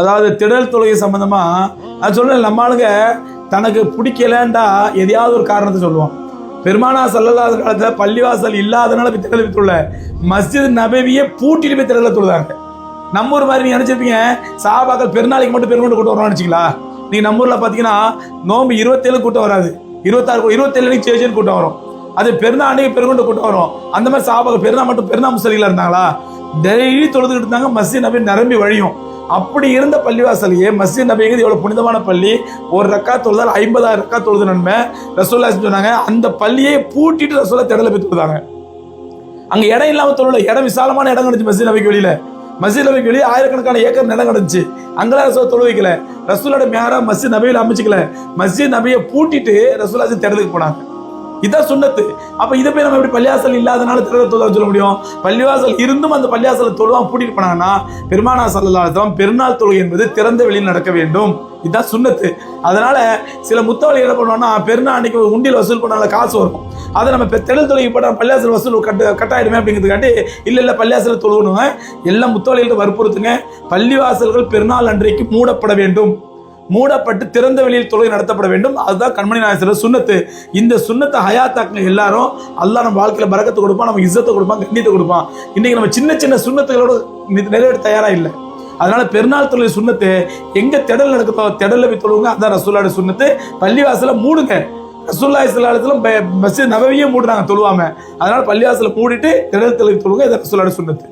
அதாவது திடல் தொழுகை சம்பந்தமா அது சொல்ல நம்ம ஆளுங்க தனக்கு பிடிக்கலண்டா எதையாவது ஒரு காரணத்தை சொல்லுவான். பெருமானா ஸல்லல்லாஹு அலைஹி காலத்துல பள்ளிவாசல் இல்லாதனால போய் திடல் தொழுல, மஸ்ஜித் நபவியை பூட்டிட்டு போய் திடல தொழுதாங்க. நம்ம ஊர் மாதிரி நீங்க நினைச்சிருப்பீங்க சஹாபாக்கள் பெருநாளைக்கு மட்டும் பெருங்கொண்டு கூட்டம் வருவான்னு நினைச்சிங்களா? நீங்க நம்ம ஊர்ல பாத்தீங்கன்னா நோம்பு 27 கூட்டம் வராது, 26 27 சேஜன் கூட்டம் வரும். அது பெருநாள் அன்னைக்கு பெருங்கொண்டு கூட்டம் வரும். அந்த மாதிரி சஹாபாக்கள் பெருநாள் மட்டும் பெருநாள் முஸ்லிம்களா இருந்தாங்களா? டெய்லி தொழுதுகிட்டு இருந்தாங்க. மஸ்ஜித் நபவி நிரம்பி வழியும். அப்படி இருந்த பள்ளிவாசலையே மஸ்ஜித் நபிங்கிறது எவ்வளவு புனிதமான பள்ளி. ஒரு ரக்காத் தொழுதால் 50,000 ரக்காத் தொழுது நன்மை. ரசூலுல்லாஹி சொன்னாங்க. அந்த பள்ளியை பூட்டிட்டு ரசூலுல்லாஹ் திடல போய் தொழுதாங்க. அங்க இடம் இல்லாம தொழல, இடம் விசாலமான இடம் கிடைச்சு மஸ்ஜித் நபிக்கு வெளியில. மஸ்ஜித் நபிக்கு வெளியே ஆயிரக்கணக்கான ஏக்கர் நிலம் கிடைச்சு. அங்கெல்லாம் ரசூல் தொழு வைக்கல. ரசூலோட மேரா மஸ்ஜித் நபியில அமைச்சுக்கல. மஸ்ஜித் நபியை பூட்டிட்டு ரசூலுல்லாஹி திடலுக்கு போனாங்க. இதான் சுன்னத்து. அப்ப இதை போய் நம்ம எப்படி பள்ளிவாசல் இல்லாதனால திடல தொழுவ சொல்ல முடியும்? பள்ளிவாசல் இருந்தும் அந்த பள்ளிவாசலை தொழுவான் பூட்டிட்டு போனாங்கன்னா பெருமானா ஸல்லல்லாஹு அலைஹி வஸல்லம் பெருநாள் தொழுகை என்பது திறந்த வெளியில் நடக்க வேண்டும். இதுதான் சுன்னத்து. அதனால சில முத்தவழி என்ன பண்ணுவாங்கன்னா பெருநாள் அன்னைக்கு உண்டியில் வசூல் பண்ணால காசு வரும், அதை நம்ம திடல் தொழுகை போட்டா பள்ளிவாசல் வசூல் கட்டாயிடுமே அப்படிங்கிறதுக்காண்டி இல்ல பள்ளிவாசல தொழுவணுங்க. எல்லாம் முத்தவழிகளை வற்புறுத்துங்க. பள்ளிவாசல்கள் பெருநாள் அன்றைக்கு மூடப்பட வேண்டும், மூடப்பட்டு திறந்த வெளியில் தொழுகை நடத்தப்பட வேண்டும். அதுதான் கண்மணி நாயகர் சுன்னத்து. இந்த சுன்னத்தை ஹயாத்தாக்குங்க எல்லாரும். அல்லாஹ் நம்ம வாழ்க்கையில பரக்கத்தை கொடுப்பான், நமக்கு இஸ்ஸத்தை கொடுப்பான், கண்ணியத்தை கொடுப்பான். இன்னைக்கு நம்ம சின்ன சின்ன சுன்னத்துகளோட நிறைவேற்ற தயாரா இல்லை. அதனால பெருநாள் தொழுகை சுன்னத்து எங்க திடல் நடக்குதோ திடல்ல போய் தொழுவுங்க. அதான் ரசூலுல்லாஹி சுன்னத்து. பள்ளிவாசல மூடுங்க. ரசூலுல்லாஹி ஸல்லல்லாஹு அலைஹி வஸல்லம் மஸ்ஜித் நபவியே மூடுறாங்க தொழுவாம. அதனால பள்ளிவாசல மூடிட்டு திடல் தொழுகை தொழுவுங்க. இது ரசூலுல்லாஹி சுன்னத்து.